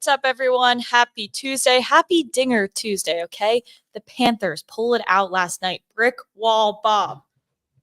What's up, everyone? Happy Tuesday. Happy Dinger Tuesday, okay? The Panthers pulled it out last night. Brick Wall Bob.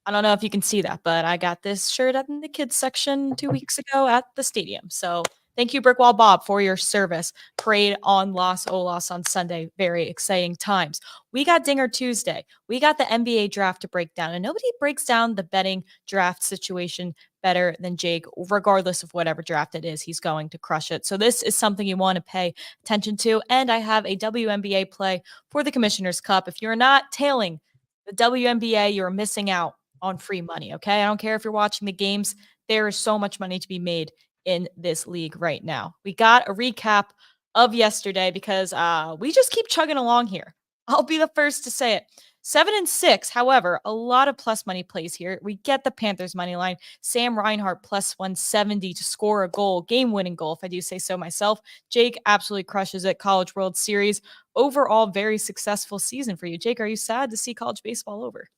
I don't know if you can see that, but I got this shirt in the kids section 2 weeks ago at the stadium. So thank you, Brickwall Bob, for your service. Parade on Los Olas on Sunday. Very exciting times. We got Dinger Tuesday. We got the NBA draft to break down, and nobody breaks down the betting draft situation better than Jake, regardless of whatever draft it is. He's going to crush it. So this is something you want to pay attention to. And I have a WNBA play for the Commissioner's Cup. If you're not tailing the WNBA, you're missing out on free money. Okay. I don't care if you're watching the games. There is so much money to be made in this league right now. We got a recap of yesterday because we just keep chugging along here. I'll be the first to say it. 7-6. However, a lot of plus money plays here. We get the Panthers money line. Sam Reinhart plus 170 to score a goal, game-winning goal, if I do say so myself. Jake absolutely crushes it. College World Series. Overall, very successful season for you. Jake, are you sad to see college baseball over?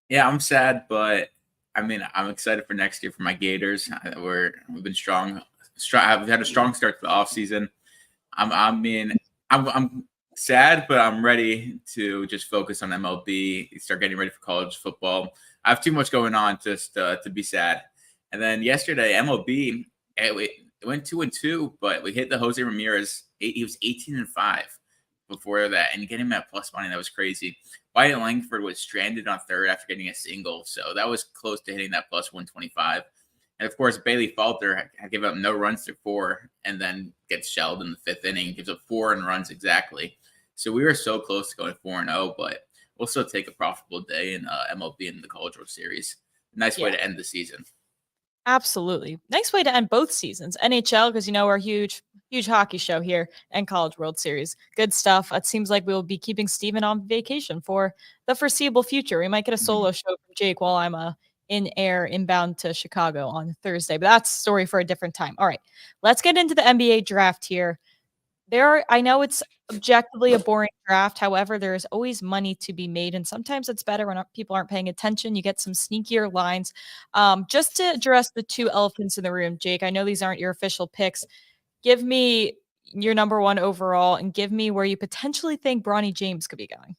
Yeah, I'm sad, but I mean, I'm excited for next year for my Gators. We've been strong. We've had a strong start to the offseason. I'm sad, but I'm ready to just focus on MLB, start getting ready for college football. I have too much going on just to be sad. And then yesterday, MLB, it went 2-2, but we hit the Jose Ramirez. He was 18-5 before that, and getting him at plus money, that was crazy. Wyatt Langford was stranded on third after getting a single, so that was close to hitting that plus 125. And of course, Bailey Falter had given up no runs through 4, and then gets shelled in the 5th inning, gives up 4 and runs exactly. So we were so close to going 4-0, but we'll still take a profitable day in MLB in the College World Series. Nice way to end the season. Absolutely. Nice way to end both seasons. NHL, because we're a huge hockey show here, and College World Series. Good stuff. It seems like we'll be keeping Steven on vacation for the foreseeable future. We might get a solo show from Jake while I'm inbound to Chicago on Thursday, but that's a story for a different time. All right, let's get into the NBA draft here. I know it's objectively a boring draft. However, there is always money to be made, and sometimes it's better when people aren't paying attention. You get some sneakier lines. Just to address the two elephants in the room, Jake, I know these aren't your official picks. Give me your number one overall, and give me where you potentially think Bronny James could be going.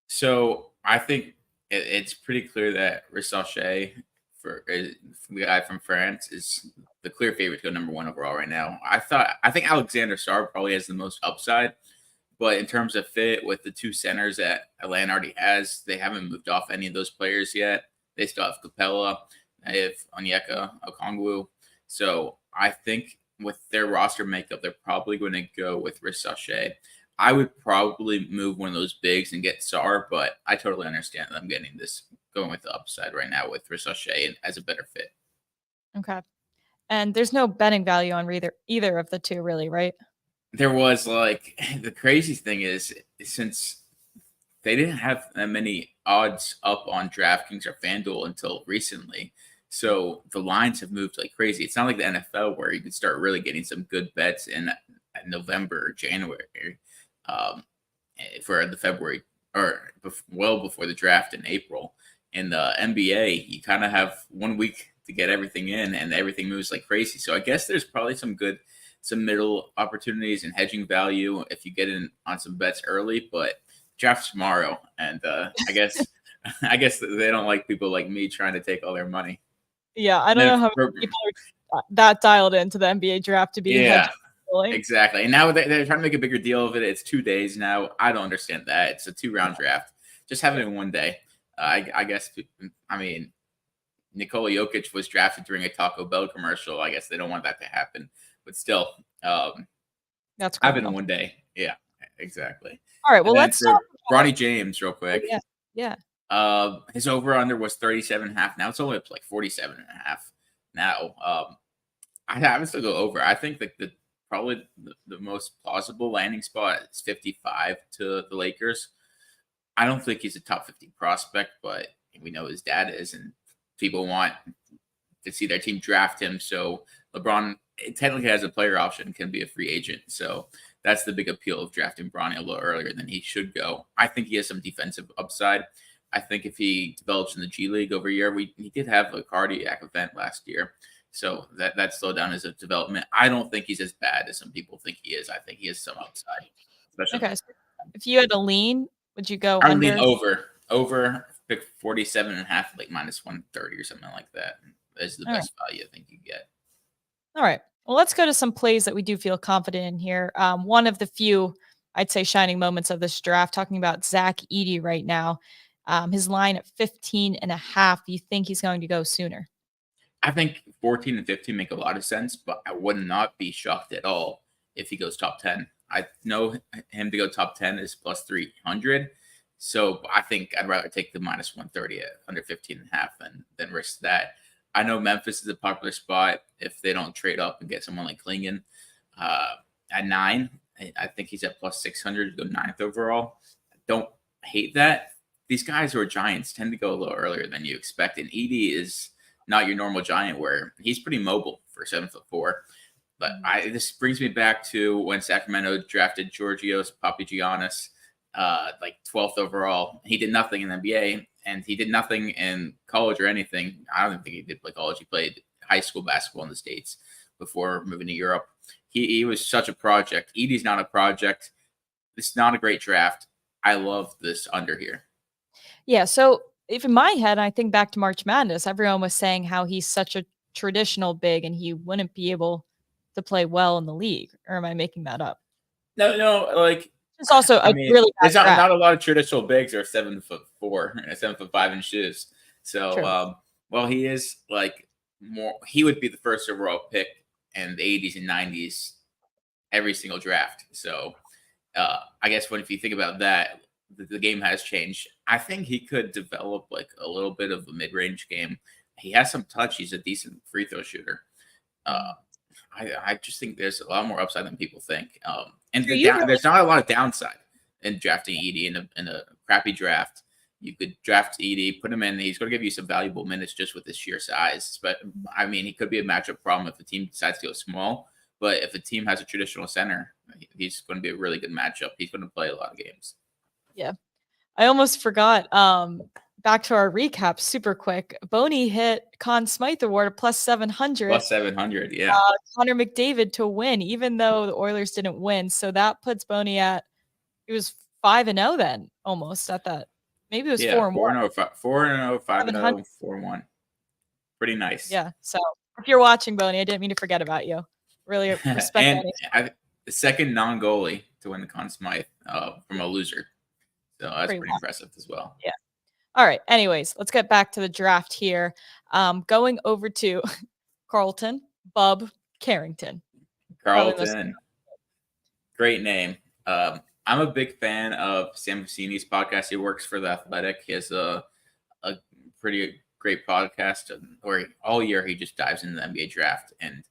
So I think it's pretty clear that Rissochet, the guy from France, is the clear favorite to go number one overall right now. I think Alexander Sarr probably has the most upside, but in terms of fit with the two centers that Atlanta already has, they haven't moved off any of those players yet. They still have Capella, they have Onyeka Okongwu. So I think with their roster makeup, they're probably going to go with Rissochet. I would probably move one of those bigs and get Sarr, but I totally understand that I'm going with the upside right now with Rissochet as a better fit. Okay. And there's no betting value on either of the two, really, right? There was, the crazy thing is, since they didn't have that many odds up on DraftKings or FanDuel until recently, so the lines have moved like crazy. It's not like the NFL where you could start really getting some good bets in November or January for the February, or well before the draft in April. In the NBA, you kind of have 1 week to get everything in, and everything moves like crazy. So I guess there's probably some middle opportunities and hedging value if you get in on some bets early, but draft's tomorrow. And I guess they don't like people like me trying to take all their money. Yeah, I don't know how many people are that dialed into the NBA draft to be hedging. Exactly. And now they're trying to make a bigger deal of it. It's 2 days now. I don't understand that. It's a 2-round draft. Just have it in 1 day. I guess, Nikola Jokic was drafted during a Taco Bell commercial. I guess they don't want that to happen. But still, that's cool. Have it in 1 day. Yeah, exactly. All right, well, let's talk about Bronny James real quick. Yeah. His over-under was 37.5. Now it's only up to like 47.5 now. I would still go over. I think that probably the most plausible landing spot is 55 to the Lakers. I don't think he's a top 50 prospect, but we know his dad is, and people want to see their team draft him. So LeBron technically has a player option, can be a free agent. So that's the big appeal of drafting Bronny a little earlier than he should go. I think he has some defensive upside. I think if he develops in the G League over a year, he did have a cardiac event last year. So that slowed down his development. I don't think he's as bad as some people think he is. I think he has some upside, especially. Okay. So if you had to lean, would you go I would lean under? over pick 47.5, like minus 130 or something like that. Is the All right. best value I think you get. All right. Well, let's go to some plays that we do feel confident in here. One of the few, I'd say, shining moments of this draft, talking about Zach Edey right now. His line at 15.5. You think he's going to go sooner? I think 14 and 15 make a lot of sense, but I would not be shocked at all if he goes top 10. I know him to go top 10 is plus 300. So I think I'd rather take the minus 130 at under 15.5 than risk that. I know Memphis is a popular spot if they don't trade up and get someone like Klingon at 9. I think he's at plus 600 to go 9th overall. I don't hate that. These guys who are Giants tend to go a little earlier than you expect. And Edey is not your normal Giant where he's pretty mobile for 7'4". But this brings me back to when Sacramento drafted Georgios Papagiannis, like 12th overall. He did nothing in the NBA, and he did nothing in college or anything. I don't think he did play college. He played high school basketball in the States before moving to Europe. He was such a project. Edey's not a project. It's not a great draft. I love this under here. Yeah. So if in my head, I think back to March Madness, everyone was saying how he's such a traditional big and he wouldn't be able to play well in the league. Or am I making that up? No, like it's also a really bad there's draft. not a lot of traditional bigs are 7'4" and 7'5" in shoes. So, well, he is like more. He would be the first overall pick in the 80s and 90s every single draft. So, I guess if you think about that, the game has changed. I think he could develop like a little bit of a mid-range game. He has some touch. He's a decent free throw shooter. I just think there's a lot more upside than people think. And there's not a lot of downside in drafting Edey in a crappy draft. You could draft Edey, put him in. He's going to give you some valuable minutes just with his sheer size. But I mean, he could be a matchup problem if the team decides to go small. But if a team has a traditional center, he's going to be a really good matchup. He's going to play a lot of games. Yeah. I almost forgot. Back to our recap super quick. Boney hit Conn Smythe Award at plus 700. Plus 700, yeah. Connor McDavid to win, even though the Oilers didn't win. So that puts Boney at, it was 5-0 then, almost at that. Maybe it was 4-1. 4-0, 5-0, 4-1. Pretty nice. Yeah. So if you're watching, Boney, I didn't mean to forget about you. Really respect that. The second non-goalie to win the Conn Smythe from a loser. So that's pretty impressive as well. Yeah. All right. Anyways, let's get back to the draft here. Going over to Carlton, Bub Carrington. Carlton. Great name. I'm a big fan of Sam Vecini's podcast. He works for The Athletic. He has a pretty great podcast where all year he just dives into the NBA draft. And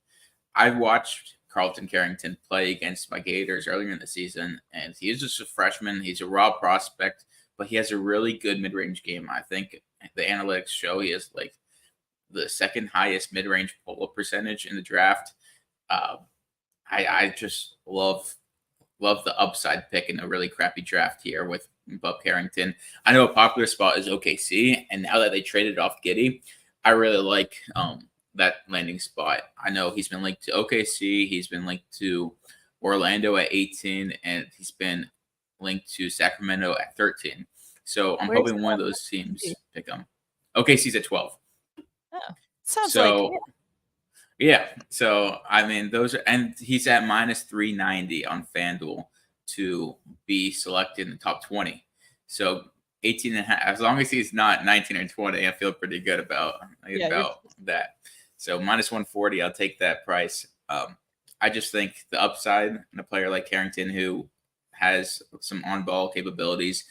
I watched Carlton Carrington play against my Gators earlier in the season, and he's just a freshman. He's a raw prospect, but he has a really good mid-range game. I think the analytics show he has like the second highest mid-range pull-up percentage in the draft. I just love the upside pick in a really crappy draft here with Bub Carrington. I know a popular spot is OKC, and now that they traded off Giddey, I really like that landing spot. I know he's been linked to OKC, he's been linked to Orlando at 18, and he's been linked to Sacramento at 13. So I'm hoping one of those teams pick him. OKC's at 12. Oh, sounds like yeah. So I mean, those are, and he's at minus 390 on FanDuel to be selected in the top 20. So 18 and a half, as long as he's not 19 or 20, I feel pretty good about that. So minus 140, I'll take that price. I just think the upside in a player like Carrington, who has some on-ball capabilities,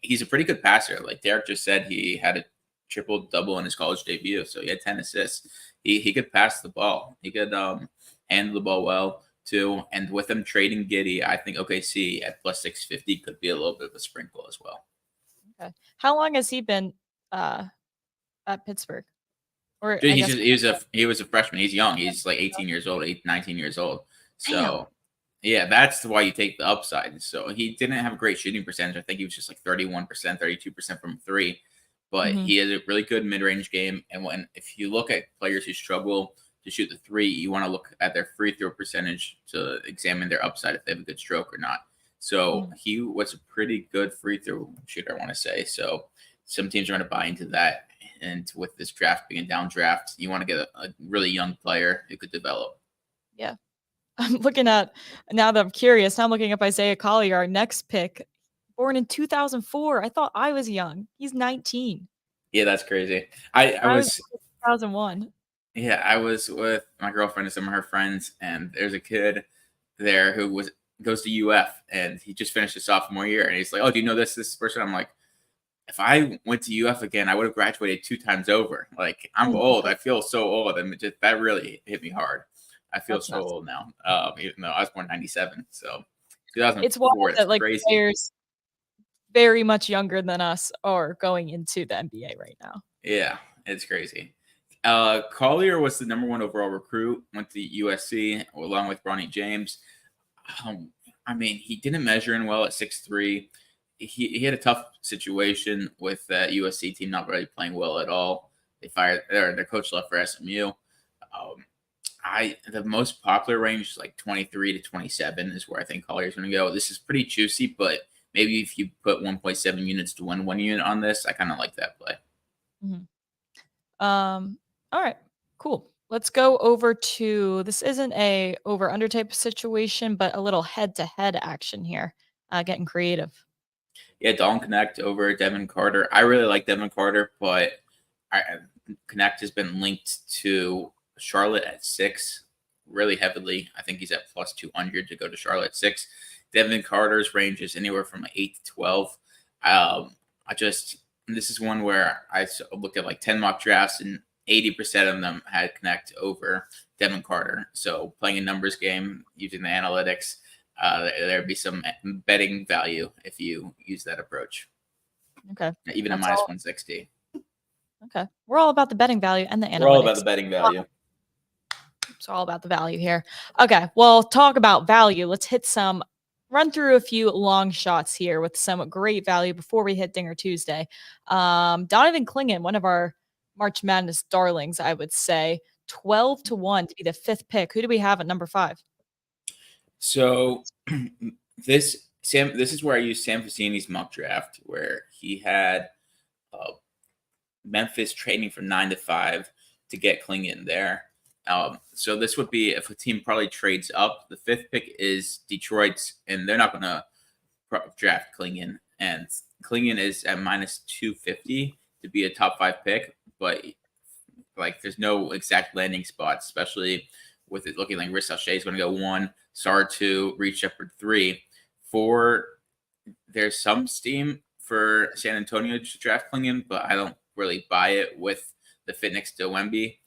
he's a pretty good passer. Like Derek just said, he had a triple-double in his college debut, so he had 10 assists. He could pass the ball. He could handle the ball well, too. And with him trading Giddey, I think OKC at plus 650 could be a little bit of a sprinkle as well. Okay. How long has he been at Pittsburgh? Or he was a freshman. He's young. He's like 18 years old, 19 years old. So, yeah, that's why you take the upside. So he didn't have a great shooting percentage. I think he was just like 31%, 32% from three. But he has a really good mid-range game. And if you look at players who struggle to shoot the three. You want to look at their free throw percentage to examine their upside if they have a good stroke or not. So he was a pretty good free throw shooter, I want to say. So some teams are going to buy into that. And with this draft being a down draft, you want to get a really young player who could develop. Yeah. I'm looking at, now that I'm curious, now I'm looking up Isaiah Collier, our next pick, born in 2004. I thought I was young. He's 19. Yeah, that's crazy. I I was was 2001. Yeah, I was with my girlfriend and some of her friends, and there's a kid there who goes to UF, and he just finished his sophomore year, and he's like, "Oh, do you know this person?" I'm like, "If I went to UF again, I would have graduated 2 times over. Like, I'm old. I feel so old, and that really hit me hard. I feel so old now, even though I was born '97, so 2004. It's wild That's that crazy. players very much younger than us are going into the NBA right now. Yeah, it's crazy. Collier was the number 1 overall recruit, went to USC along with Bronny James. He didn't measure in well at 6'3". He had a tough situation with that USC team not really playing well at all. They fired their coach left for SMU. The most popular range is like 23 to 27 is where I think Collier is going to go. This is pretty juicy, but maybe if you put 1.7 units to win 1 unit on this, I kind of like that play. All right, cool. Let's go over to, this isn't a over-under type of situation, but a little head-to-head action here, getting creative. Yeah, Dalton Connect over Devin Carter. I really like Devin Carter, but Connect has been linked to Charlotte at 6 really heavily. I think he's at plus 200 to go to Charlotte at 6. Devin Carter's range is anywhere from 8 to 12. This is one where I looked at like 10 mock drafts, and 80% of them had Connect over Devin Carter. So playing a numbers game using the analytics, there'd be some betting value if you use that approach. Okay. Even a minus 160. Okay. We're all about the betting value and the analytics. We're all about the betting value. It's all about the value here. Okay. Well, talk about value. Let's run through a few long shots here with some great value before we hit Dinger Tuesday. Donovan Clingan, one of our March Madness darlings, I would say, 12 to 1 to be the 5th pick. Who do we have at number 5? So this is where I use Sam Vecini's mock draft, where he had Memphis trading from 9 to 5 to get Clingan there. So this would be if a team probably trades up. The 5th pick is Detroit's, and they're not going to draft Clingan. And Clingan is at minus 250 to be a top 5 pick, but like there's no exact landing spot, especially with it looking like Riss Shea is going to go 1, Sar 2, Reed Shepard 3. 4, there's some steam for San Antonio to draft Clingan, but I don't really buy it with the fit next to Wemby.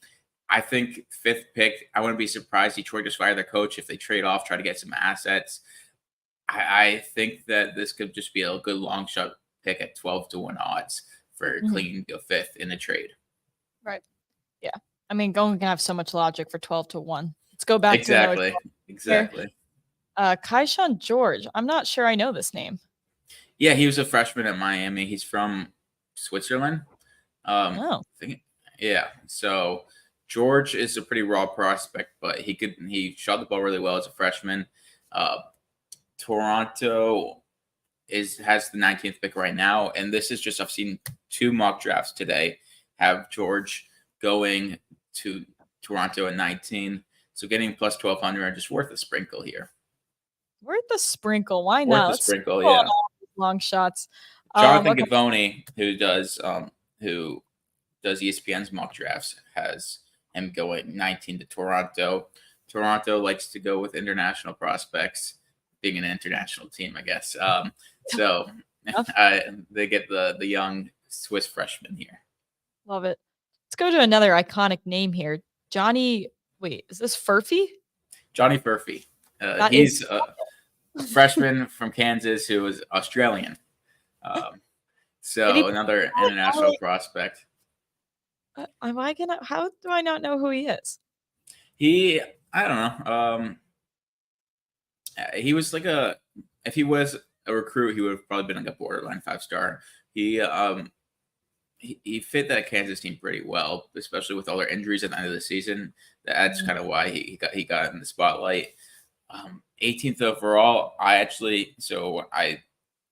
I think 5th pick, I wouldn't be surprised Detroit just fire their coach if they trade off, try to get some assets. I think that this could just be a good long shot pick at 12 to 1 odds for Clingan to go 5th in the trade. Right. Yeah. I mean, going can have so much logic for 12 to 1. Let's go back to Exactly. Kaishan George. I'm not sure I know this name. Yeah, he was a freshman at Miami. He's from Switzerland. Yeah. So George is a pretty raw prospect, but he shot the ball really well as a freshman. Toronto has the 19th pick right now, and this is just, I've seen 2 mock drafts today have George going to Toronto at 19. So getting plus 1,200 just worth a sprinkle here. Worth a sprinkle. Why not? Worth a sprinkle, yeah. Long shots. Jonathan Givony, who does ESPN's mock drafts, has him going 19 to Toronto. Toronto likes to go with international prospects, being an international team, I guess. So they get the young Swiss freshman here. Love it. Let's go to another iconic name here. Is this Furphy? Johnny Furphy. He's a freshman from Kansas who is Australian. So another international prospect. How do I not know who he is? I don't know. He was like if he was a recruit, he would have probably been like a borderline 5-star. He he fit that Kansas team pretty well, especially with all their injuries at the end of the season. That's kind of why he got in the spotlight. 18th overall. I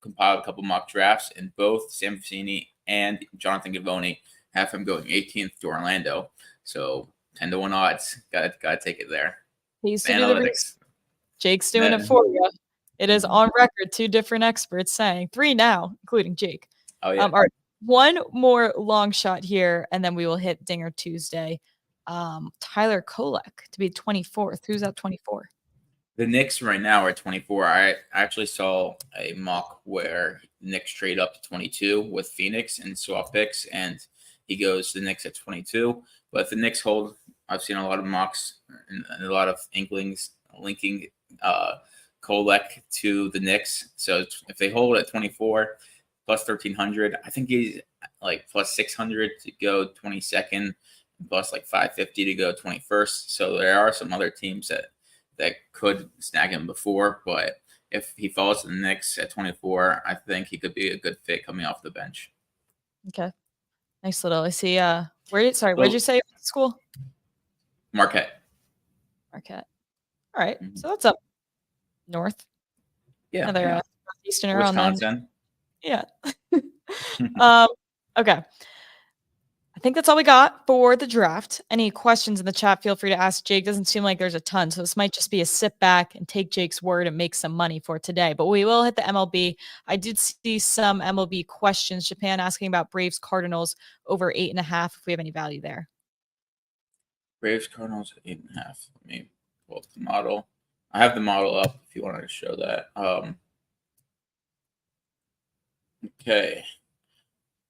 compiled a couple mock drafts, and both Sam Vecini and Jonathan Givony have him going 18th to Orlando. So 10-1 odds. Got to take it there. He used The to do the analytics. Jake's doing it Then- for you. It is Mhm. on record, 2 different experts saying 3 now, including Jake. Oh yeah. All right, one more long shot here, and then we will hit Dinger Tuesday. Tyler Kolek to be 24th. Who's at 24? The Knicks right now are 24. I actually saw a mock where the Knicks trade up to 22 with Phoenix and swap picks, and he goes to the Knicks at 22. But if the Knicks hold, I've seen a lot of mocks and a lot of inklings linking Kolek to the Knicks. So if they hold at 24 plus 1,300, I think he's like plus 600 to go 22nd, plus like 550 to go 21st. So there are some other teams that could snag him before, but if he falls to the Knicks at 24, I think he could be a good fit coming off the bench. Okay. Nice little. I see. Where'd you say school? Marquette. Marquette. All right. Mhm. So that's up north. Yeah. Another eastern around there. Wisconsin. Yeah. Okay. I think that's all we got for the draft. Any questions in the chat, feel free to ask Jake. Doesn't seem like there's a ton, so this might just be a sit back and take Jake's word and make some money for today. But we will hit the MLB. I did see some MLB questions. Japan asking about Braves Cardinals over 8.5, if we have any value there. Braves Cardinals 8.5. Let me pull up the model. I have the model up if you wanted to show that. Okay.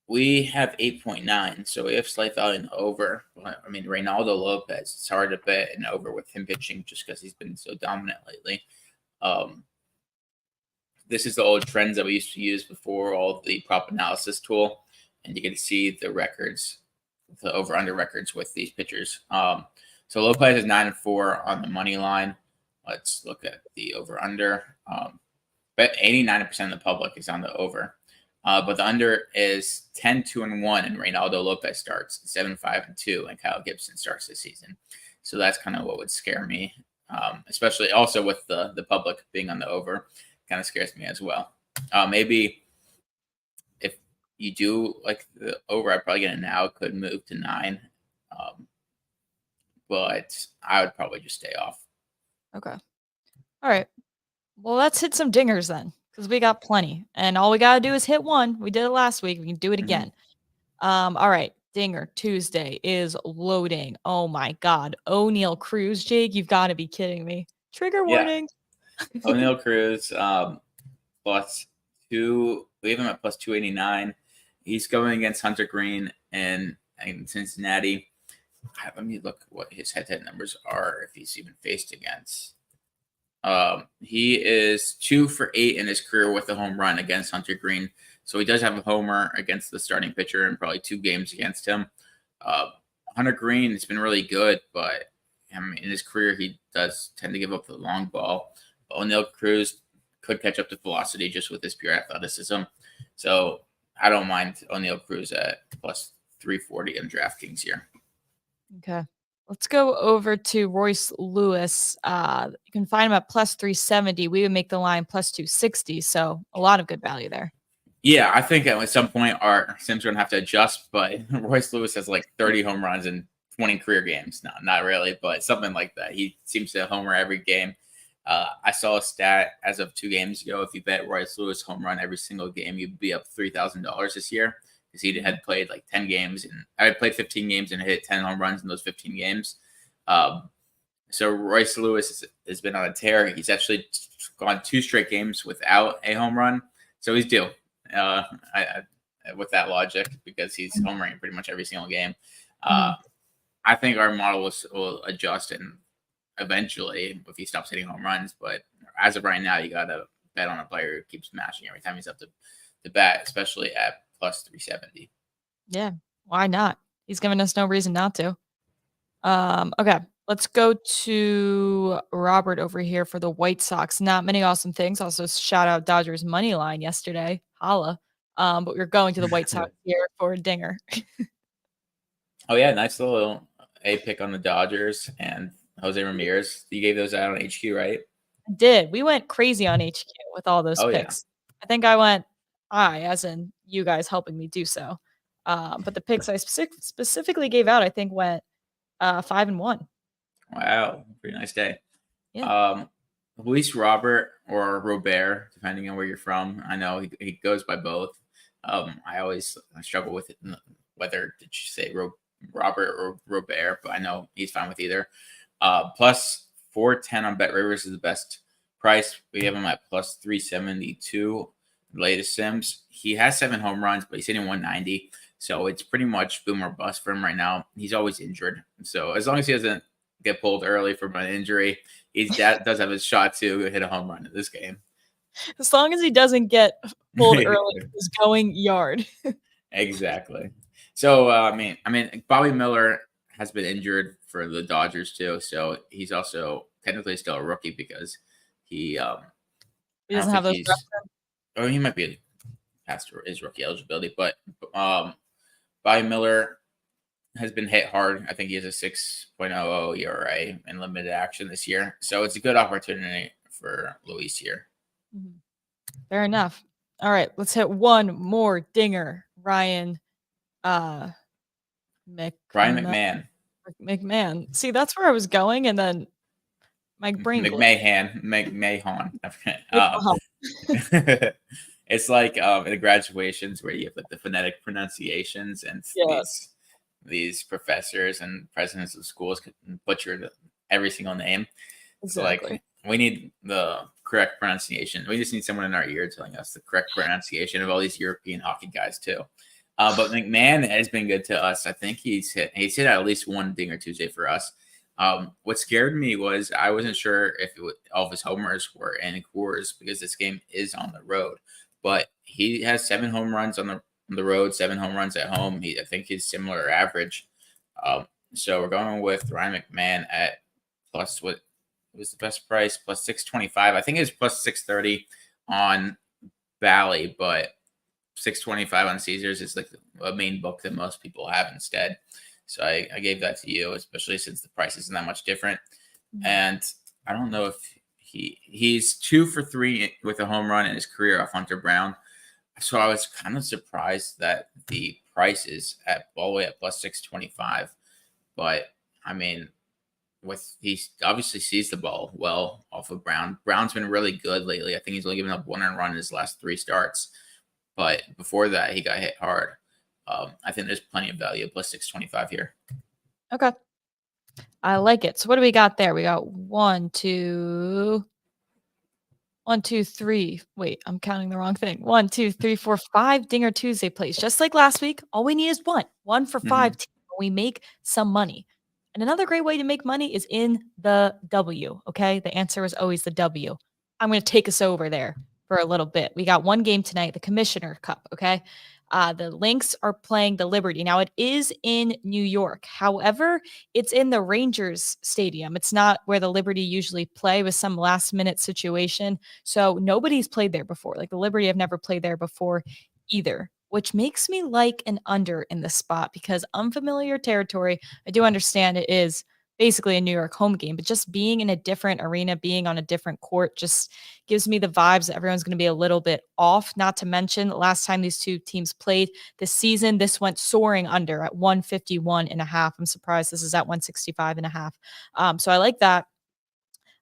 We have 8.9, so we have slight value in the over. I mean, Reynaldo Lopez, it's hard to bet an over with him pitching just because he's been so dominant lately. This is the old trends that we used to use before all the prop analysis tool, and you get to see the records, the over-under records with these pitchers. So Lopez is 9-4 on the money line. Let's look at the over-under. Bet 89% of the public is on the over. But the under is 10-2-1, and Reynaldo Lopez starts 7-5-2, and Kyle Gibson starts this season. So that's kind of what would scare me, especially also with the public being on the over, kind of scares me as well. Maybe if you do like the over, I'd probably get it now. Could move to 9, but I would probably just stay off. Okay. All right. Well, let's hit some dingers then, because we got plenty. And all we got to do is hit one. We did it last week. We can do it again. All right. Dinger Tuesday is loading. Oh, my God. O'Neal Cruz, Jake, you've got to be kidding me. Trigger warning. O'Neal Cruz, plus 2. We have him at plus 289. He's going against Hunter Green in Cincinnati. Let me look what his head-to-head numbers are, if he's even faced against. He is 2 for 8 in his career with a home run against Hunter Green. So he does have a homer against the starting pitcher and probably 2 games against him. Hunter Green has been really good, but in his career, he does tend to give up the long ball. O'Neal Cruz could catch up to velocity just with his pure athleticism. So I don't mind O'Neal Cruz at plus 340 in DraftKings here. Okay. Let's go over to Royce Lewis. You can find him at plus 370. We would make the line plus 260. So a lot of good value there. Yeah, I think at some point our Sims are going to have to adjust, but Royce Lewis has like 30 home runs in 20 career games. No, not really, but something like that. He seems to homer every game. I saw a stat as of 2 games ago. If you bet Royce Lewis home run every single game, you'd be up $3,000 this year, because he had played like 10 games, and I had played 15 games and hit 10 home runs in those 15 games. So Royce Lewis has been on a tear. He's actually gone 2 straight games without a home run. So he's due with that logic, because he's homering pretty much every single game. I think our model will adjust and eventually if he stops hitting home runs. But as of right now, you got to bet on a player who keeps smashing every time he's up to bat, especially at plus 370. Yeah, why not? He's giving us no reason not to. Okay, let's go to Robert over here for the White Sox. Not many awesome things. Also, shout out Dodgers money line yesterday. Holla. But we're going to the White Sox here for a dinger. Oh yeah, nice little A pick on the Dodgers and Jose Ramirez. You gave those out on HQ, right? Did. We went crazy on HQ with all those Oh yeah. picks. I think I, as in you guys helping me do so. But the picks I specifically gave out, I think went 5-1. Wow, pretty nice day. Yeah. Luis Robert or Robert, depending on where you're from. I know he goes by both. I always struggle with it, whether did you say Robert or Robert, but I know he's fine with either. Plus 410 on Bet Rivers is the best price. We have him at plus 372. Latest Sims. He has 7 home runs, but he's hitting 190. So it's pretty much boom or bust for him right now. He's always injured. So as long as he doesn't get pulled early from an injury, that does have a shot to hit a home run in this game. As long as he doesn't get pulled early, he's going yard. Exactly. So I mean, Bobby Miller has been injured for the Dodgers too, so he's also technically still a rookie because he doesn't have those. Oh, he might be past his rookie eligibility, but Bobby Miller has been hit hard. I think he has a 6.00 ERA in limited action this year. So it's a good opportunity for Luis here. Mm-hmm. Fair enough. All right, let's hit one more dinger. Ryan McMahon. See, that's where I was going, and then my brain McMahon. It's like in the graduations where you have like the phonetic pronunciations and these professors and presidents of schools could butcher every single name. Exactly. So like we need the correct pronunciation. We just need someone in our ear telling us the correct pronunciation of all these European hockey guys too. But McMahon has been good to us. I think he's hit at least one dinger Tuesday for us. What scared me was I wasn't sure if all of his homers were in Coors because this game is on the road. But he has 7 home runs on the road, 7 home runs at home. I think he's similar average. So we're going with Ryan McMahon at plus what was the best price, plus 625. I think it was plus 630 on Bally, but 625 on Caesars is like a main book that most people have instead. So I gave that to you, especially since the price isn't that much different. Mm-hmm. And I don't know if he's 2 for 3 with a home run in his career off Hunter Brown. So I was kind of surprised that the price is all the way at plus 625. But I mean, he obviously sees the ball well off of Brown. Brown's been really good lately. I think he's only given up 1 earned run in his last 3 starts. But before that, he got hit hard. I think there's plenty of value, plus 625 here. Okay. I like it. So what do we got there? We got 1, 2, 3. Wait, I'm counting the wrong thing. 1, 2, 3, 4, 5 Dinger Tuesday plays. Just like last week, all we need is 1 for 5. Mm-hmm. We make some money. And another great way to make money is in the W, okay? The answer is always the W. I'm going to take us over there for a little bit. We got one game tonight, the Commissioner Cup, okay? The Lynx are playing the Liberty. Now, it is in New York. However, it's in the Rangers Stadium. It's not where the Liberty usually play with some last-minute situation. So nobody's played there before. Like the Liberty have never played there before either, which makes me like an under in this spot because unfamiliar territory. I do understand it is basically a New York home game, but just being in a different arena, being on a different court just gives me the vibes that everyone's going to be a little bit off. Not to mention last time these two teams played this season, this went soaring under at 151.5. I'm surprised this is at 165.5. So I like that.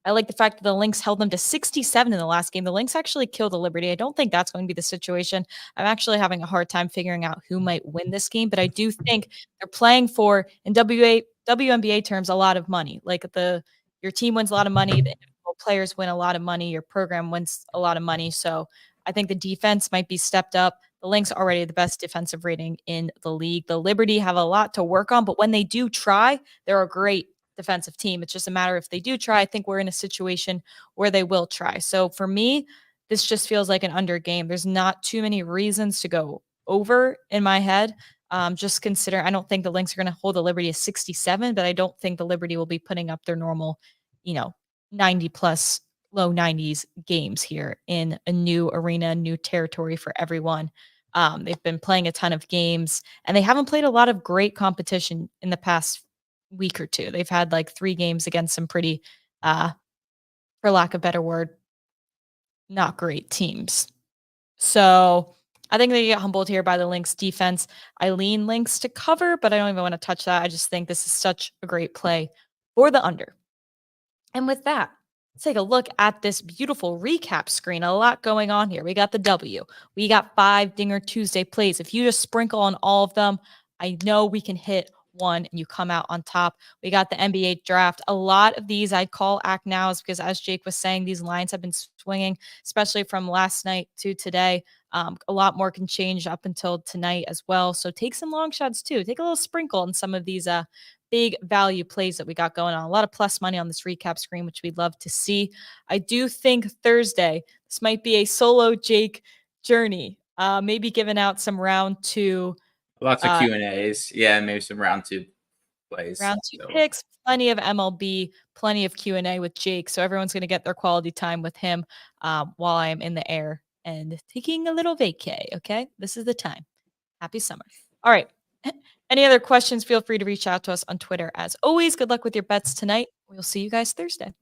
I like the fact that the Lynx held them to 67 in the last game. The Lynx actually killed the Liberty. I don't think that's going to be the situation. I'm actually having a hard time figuring out who might win this game, but I do think they're playing for, in WNBA terms, a lot of money. Like your team wins a lot of money, the individual players win a lot of money, your program wins a lot of money. So I think the defense might be stepped up. The Lynx are already the best defensive rating in the league. The Liberty have a lot to work on, but when they do try, they're a great defensive team. It's just a matter if they do try. I think we're in a situation where they will try. So for me, this just feels like an under game. There's not too many reasons to go over in my head. Just consider, I don't think the Lynx are going to hold the Liberty at 67, but I don't think the Liberty will be putting up their normal, 90 plus low 90s games here in a new arena, new territory for everyone. They've been playing a ton of games, and they haven't played a lot of great competition in the past week or two. They've had like 3 games against some pretty, for lack of a better word, not great teams. So I think they get humbled here by the Lynx defense. I lean Lynx to cover, but I don't even want to touch that. I just think this is such a great play for the under. And with that, let's take a look at this beautiful recap screen. A lot going on here. We got the W. We got 5 Dinger Tuesday plays. If you just sprinkle on all of them, I know we can hit one and you come out on top. We got the NBA draft. A lot of these I call act nows because, as Jake was saying, these lines have been swinging, especially from last night to today. A lot more can change up until tonight as well. So take some long shots too. Take a little sprinkle on some of these big value plays that we got going on. A lot of plus money on this recap screen, which we'd love to see. I do think Thursday, this might be a solo Jake journey. Maybe giving out some round 2. Lots of Q&As. Yeah, maybe some round 2 plays. Round 2 So picks, plenty of MLB, plenty of Q&A with Jake. So everyone's going to get their quality time with him while I am in the air and taking a little vacay. Okay. This is the time. Happy summer. All right. Any other questions? Feel free to reach out to us on Twitter. As always, good luck with your bets tonight. We'll see you guys Thursday.